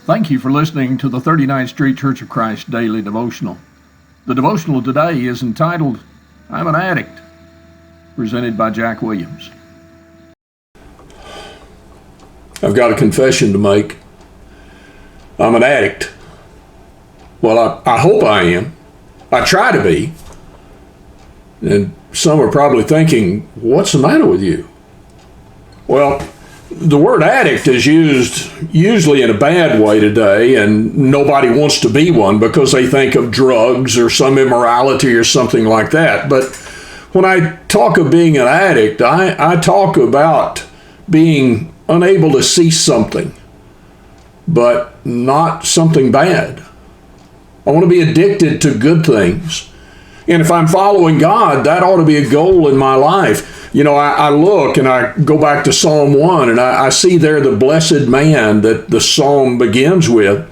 Thank you for listening to the 39th Street Church of Christ Daily Devotional. The devotional today is entitled, I'm an Addict, presented by Jack Williams. I've got a confession to make. I'm an addict. Well, I hope I am. I try to be. And some are probably thinking, what's the matter with you? Well, the word addict is used usually in a bad way today, and nobody wants to be one because they think of drugs or some immorality or something like that. But when I talk of being an addict, I talk about being unable to see something, but not something bad. I want to be addicted to good things. And if I'm following God, that ought to be a goal in my life. You know, I look and I go back to Psalm 1 and I see there the blessed man that the psalm begins with.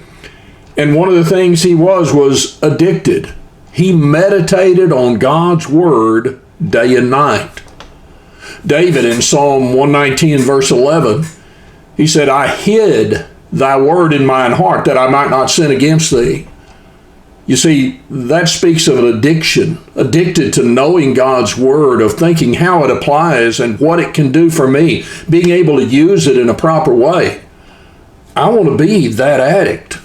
And one of the things he was addicted. He meditated on God's word day and night. David in Psalm 119 verse 11, he said, I hid thy word in mine heart that I might not sin against thee. You see, that speaks of an addiction, addicted to knowing God's word, of thinking how it applies and what it can do for me, being able to use it in a proper way. I want to be that addict.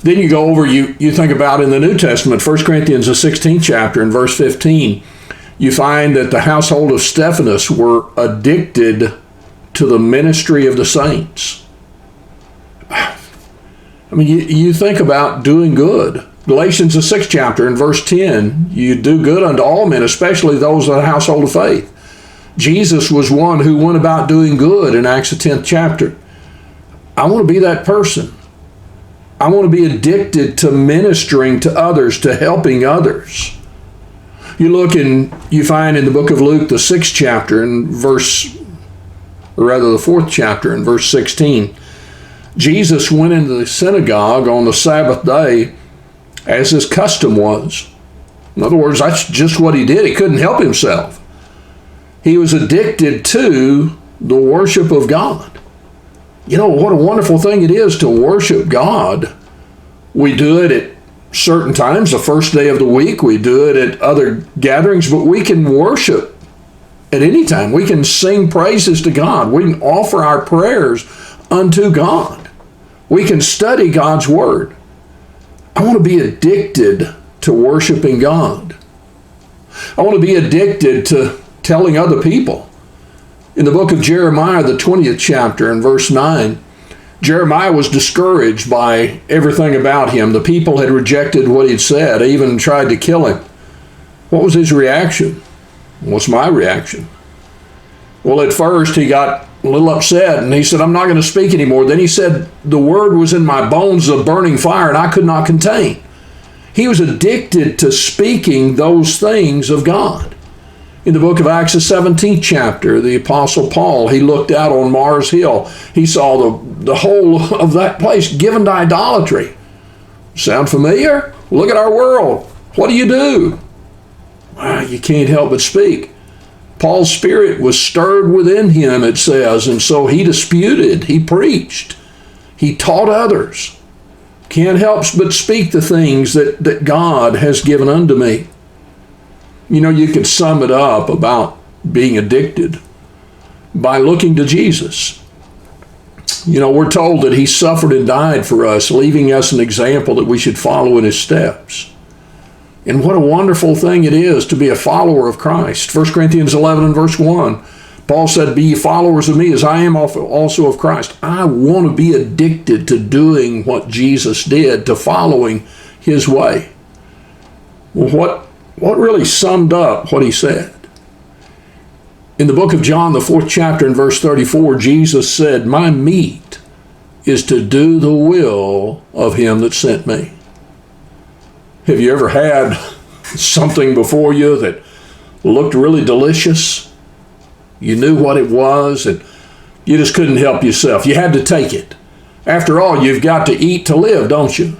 Then you go over, you think about in the New Testament, 1 Corinthians, the 16th chapter, and verse 15, you find that the household of Stephanus were addicted to the ministry of the saints. I mean, you think about doing good. Galatians, the 6th chapter, and verse 10, you do good unto all men, especially those of the household of faith. Jesus was one who went about doing good in Acts, the 10th chapter. I want to be that person. I want to be addicted to ministering to others, to helping others. You look and you find in the book of Luke, the 6th chapter, and the 4th chapter, and verse 16, Jesus went into the synagogue on the Sabbath day as his custom was. In other words, that's just what he did. He couldn't help himself. He was addicted to the worship of God. You know, what a wonderful thing it is to worship God. We do it at certain times, the first day of the week. We do it at other gatherings, but we can worship at any time. We can sing praises to God. We can offer our prayers unto God. We can study God's word. I want to be addicted to worshiping God. I want to be addicted to telling other people. In the book of Jeremiah, the 20th chapter and verse 9, Jeremiah was discouraged by everything about him. The people had rejected what he'd said, even tried to kill him. What was his reaction? What's my reaction? Well, at first he got a little upset and he said, I'm not going to speak anymore. Then he said, the word was in my bones of burning fire and I could not contain. He was addicted to speaking those things of God. In the book of Acts, the 17th chapter, the Apostle Paul, he looked out on Mars Hill. He saw the whole of that place given to idolatry. Sound familiar? Look at our world. What do? You can't help but speak. Paul's spirit was stirred within him, it says, and so he disputed, he preached, he taught others. Can't help but speak the things that God has given unto me. You know, you could sum it up about being addicted by looking to Jesus. You know, we're told that he suffered and died for us, leaving us an example that we should follow in his steps. And what a wonderful thing it is to be a follower of Christ. 1 Corinthians 11 and verse 1, Paul said, be ye followers of me as I am also of Christ. I want to be addicted to doing what Jesus did, to following his way. Well, what really summed up what he said? In the book of John, the 4th chapter and verse 34, Jesus said, my meat is to do the will of him that sent me. Have you ever had something before you that looked really delicious? You knew what it was and you just couldn't help yourself. You had to take it. After all, you've got to eat to live, don't you?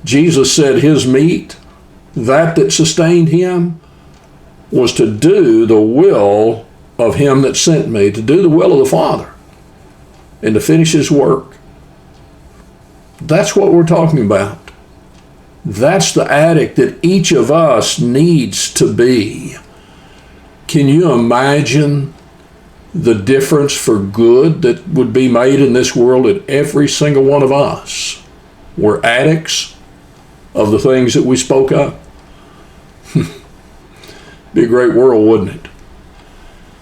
Jesus said his meat, that sustained him, was to do the will of him that sent me, to do the will of the Father, and to finish his work. That's what we're talking about. That's the addict that each of us needs to be. Can you imagine the difference for good that would be made in this world if every single one of us were addicts of the things that we spoke of? Be a great world, wouldn't it?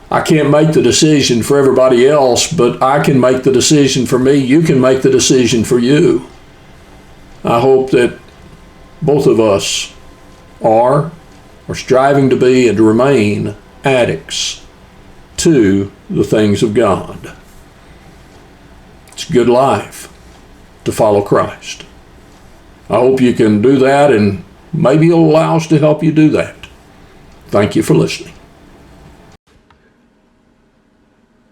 I can't make the decision for everybody else, but I can make the decision for me. You can make the decision for you. I hope that both of us are striving to be and to remain addicts to the things of God. It's a good life to follow Christ. I hope you can do that, and maybe you'll allow us to help you do that. Thank you for listening.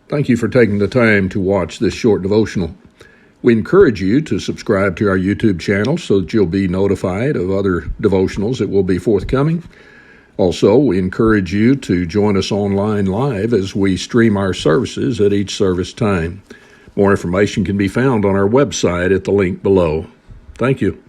Thank you for taking the time to watch this short devotional. We encourage you to subscribe to our YouTube channel so that you'll be notified of other devotionals that will be forthcoming. Also, we encourage you to join us online live as we stream our services at each service time. More information can be found on our website at the link below. Thank you.